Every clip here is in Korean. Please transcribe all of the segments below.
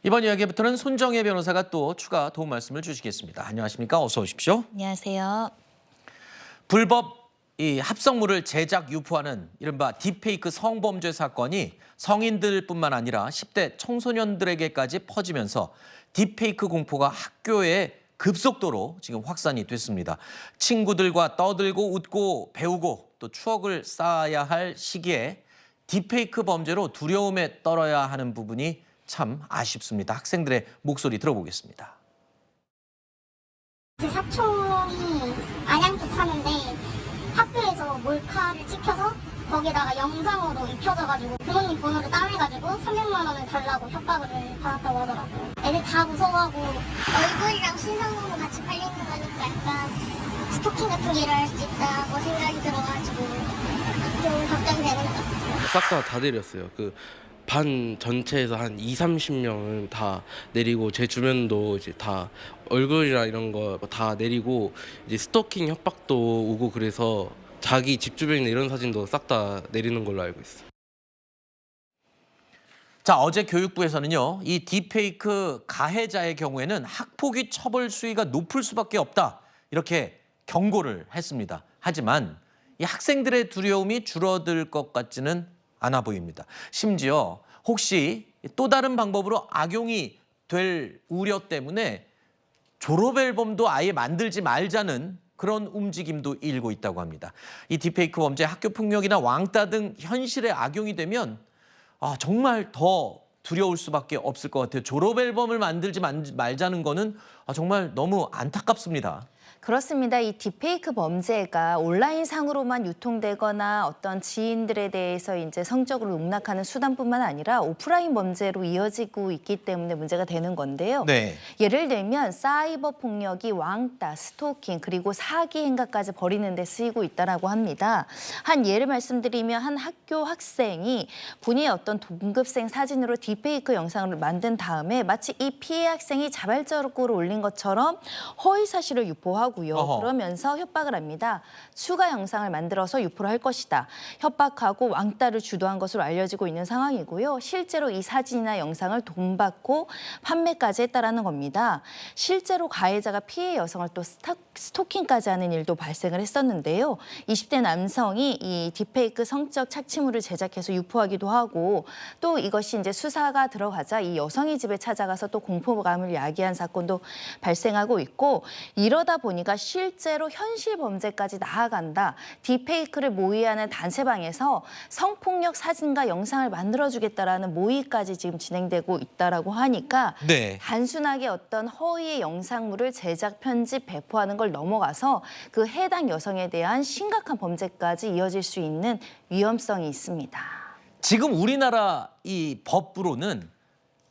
이번 이야기부터는 손정혜 변호사가 또 추가 도움 말씀을 주시겠습니다. 안녕하십니까? 어서 오십시오. 안녕하세요. 불법 합성물을 제작 유포하는 이른바 딥페이크 성범죄 사건이 성인들뿐만 아니라 10대 청소년들에게까지 퍼지면서 딥페이크 공포가 학교에 급속도로 지금 확산이 됐습니다. 친구들과 떠들고 웃고 배우고 또 추억을 쌓아야 할 시기에 딥페이크 범죄로 두려움에 떨어야 하는 부분이 참 아쉽습니다. 학생들의 목소리 들어보겠습니다. 제 사촌이 안양쪽 사는데 학교에서 몰카를 찍혀서 거기다가 영상으로 입혀져가지고 부모님 번호를 따내가지고 300만 원을 달라고 협박을 받았다고 하더라고요. 애들 다 무서워하고 얼굴이랑 신상으로 같이 팔리는 거니까 약간 스토킹 같은 게 일어날 수 있다고 생각이 들어가지고 좀 걱정이 되는 것 같아요. 싹 다 내렸어요. 반 전체에서 한 20-30명은 다 내리고 제 주변도 이제 다 얼굴이랑 이런 거 다 내리고 이제 스토킹 협박도 오고 그래서 자기 집 주변이나 이런 사진도 싹 다 내리는 걸로 알고 있어요. 자, 어제 교육부에서는요, 이 딥페이크 가해자의 경우에는 학폭위 처벌 수위가 높을 수밖에 없다, 이렇게 경고를 했습니다. 하지만 이 학생들의 두려움이 줄어들 것 같지는 않아 보입니다. 심지어 혹시 또 다른 방법으로 악용이 될 우려 때문에 졸업 앨범도 아예 만들지 말자는 그런 움직임도 일고 있다고 합니다. 이 딥페이크 범죄, 학교 폭력이나 왕따 등 현실에 악용이 되면 정말 더 두려울 수밖에 없을 것 같아요. 졸업 앨범을 만들지 말자는 거는 정말 너무 안타깝습니다. 그렇습니다. 이 딥페이크 범죄가 온라인상으로만 유통되거나 어떤 지인들에 대해서 이제 성적으로 농락하는 수단뿐만 아니라 오프라인 범죄로 이어지고 있기 때문에 문제가 되는 건데요. 네. 예를 들면 사이버 폭력이 왕따, 스토킹 그리고 사기 행각까지 벌이는 데 쓰이고 있다라고 합니다. 한 예를 말씀드리면 한 학교 학생이 본인의 어떤 동급생 사진으로 딥페이크 영상을 만든 다음에 마치 이 피해 학생이 자발적으로 올린 것처럼 허위 사실을 유포하고 그러면서 협박을 합니다. 추가 영상을 만들어서 유포를 할 것이다. 협박하고 왕따를 주도한 것으로 알려지고 있는 상황이고요. 실제로 이 사진이나 영상을 돈 받고 판매까지 했다라는 겁니다. 실제로 가해자가 피해 여성을 또 스토킹까지 하는 일도 발생을 했었는데요. 20대 남성이 이 딥페이크 성적 착취물을 제작해서 유포하기도 하고 또 이것이 이제 수사가 들어가자 이 여성이 집에 찾아가서 또 공포감을 야기한 사건도 발생하고 있고 이러다 보니까 실제로 현실 범죄까지 나아간다. 딥페이크를 모의하는 단체방에서 성폭력 사진과 영상을 만들어주겠다라는 모의까지 지금 진행되고 있다라고 하니까 네. 단순하게 어떤 허위의 영상물을 제작, 편집, 배포하는 걸 넘어가서 그 해당 여성에 대한 심각한 범죄까지 이어질 수 있는 위험성이 있습니다. 지금 우리나라 이 법으로는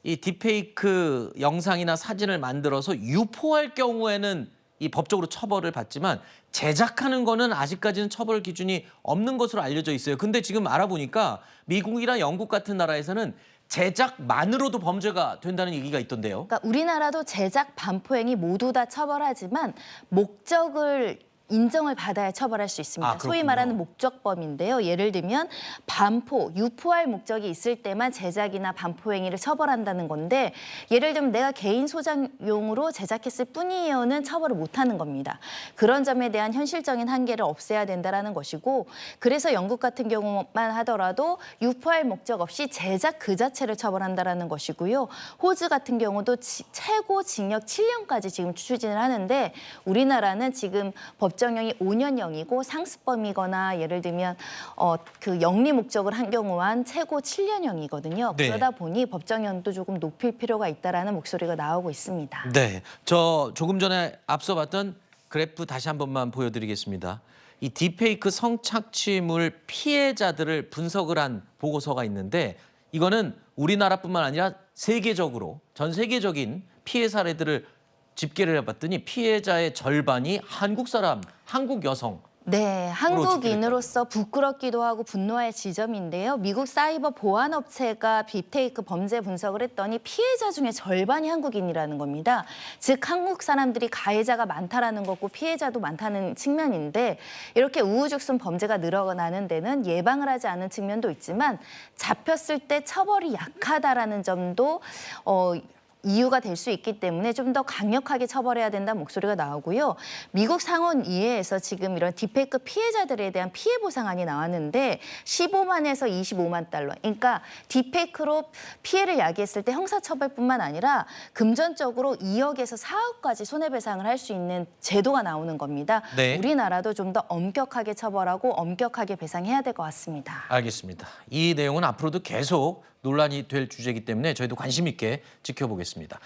이 딥페이크 영상이나 사진을 만들어서 유포할 경우에는 이 법적으로 처벌을 받지만 제작하는 거는 아직까지는 처벌 기준이 없는 것으로 알려져 있어요. 근데 지금 알아보니까 미국이나 영국 같은 나라에서는 제작만으로도 범죄가 된다는 얘기가 있던데요. 그러니까 우리나라도 제작, 반포행위 모두 다 처벌하지만 목적을 인정을 받아야 처벌할 수 있습니다. 소위 말하는 목적범인데요. 예를 들면 반포, 유포할 목적이 있을 때만 제작이나 반포 행위를 처벌한다는 건데 예를 들면 내가 개인 소장용으로 제작했을 뿐이어는 처벌을 못하는 겁니다. 그런 점에 대한 현실적인 한계를 없애야 된다는 것이고 그래서 영국 같은 경우만 하더라도 유포할 목적 없이 제작 그 자체를 처벌한다는 것이고요. 호주 같은 경우도 최고 징역 7년까지 지금 추진을 하는데 우리나라는 지금 법정형이 5년형이고 상습범이거나 예를 들면 그 영리 목적을 한 경우만 최고 7년형이거든요. 네. 그러다 보니 법정형도 조금 높일 필요가 있다라는 목소리가 나오고 있습니다. 네, 저 조금 전에 앞서 봤던 그래프 다시 한 번만 보여드리겠습니다. 이 딥페이크 성착취물 피해자들을 분석을 한 보고서가 있는데 이거는 우리나라뿐만 아니라 세계적으로 전 세계적인 피해 사례들을 집계를 해봤더니 피해자의 절반이 한국 사람, 한국 여성. 네, 한국인으로서 부끄럽기도 하고 분노할 지점인데요. 미국 사이버 보안업체가 딥페이크 범죄 분석을 했더니 피해자 중에 절반이 한국인이라는 겁니다. 즉 한국 사람들이 가해자가 많다라는 거고 피해자도 많다는 측면인데 이렇게 우후죽순 범죄가 늘어나는 데는 예방을 하지 않은 측면도 있지만 잡혔을 때 처벌이 약하다라는 점도 이유가 될 수 있기 때문에 좀 더 강력하게 처벌해야 된다는 목소리가 나오고요. 미국 상원의회에서 지금 이런 딥페이크 피해자들에 대한 피해 보상안이 나왔는데 15만에서 25만 달러. 그러니까 딥페이크로 피해를 야기했을 때 형사처벌뿐만 아니라 금전적으로 2억에서 4억까지 손해배상을 할 수 있는 제도가 나오는 겁니다. 네. 우리나라도 좀 더 엄격하게 처벌하고 엄격하게 배상해야 될 것 같습니다. 알겠습니다. 이 내용은 앞으로도 계속 논란이 될 주제이기 때문에 저희도 관심 있게 지켜보겠습니다.